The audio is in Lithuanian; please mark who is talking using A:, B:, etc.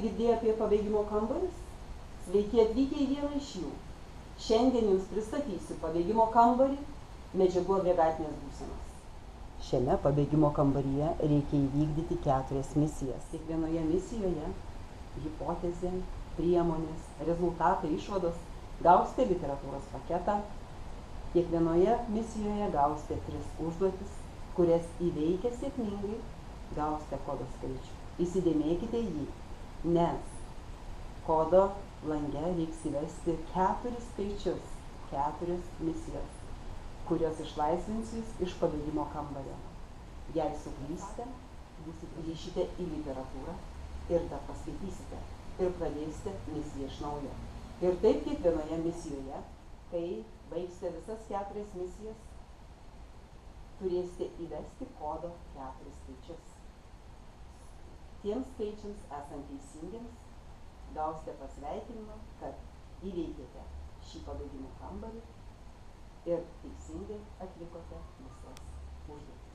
A: girdėję apie pabėgimo kambarius? Sveiki atvykę į vieną iš jų. Šiandien jums pristatysiu pabėgimo kambarį medžiagų agregatinės būsenos. Šiame pabėgimo kambaryje reikia įvykdyti 4 misijas. Kiekvienoje misijoje hipotezė, priemonės, rezultatai, išvados. Gausite literatūros paketą. Kiekvienoje misijoje gausite 3 užduotis, kurias įveikę sėkmingai gausite kodo skaičių. Įsidėmėkite jį, nes kodo lange reiks įvesti 4 skaičius, 4 misijas, kurios išlaisvins jūs iš pabėgimo kambario. Jei suklysite, grįšite į literatūrą ir dar paskaitysite ir pradėsite misiją iš naujo. Ir taip kiekvienoje misijoje, kai baigsite visas 4 misijas, turėsite įvesti kodo 4 skaičius. Tiems skaičiams esant teisingiams, gausite pasveikinimą, kad įveikėte šį pabėgimo kambarį ir teisingai atlikote visas užduotis.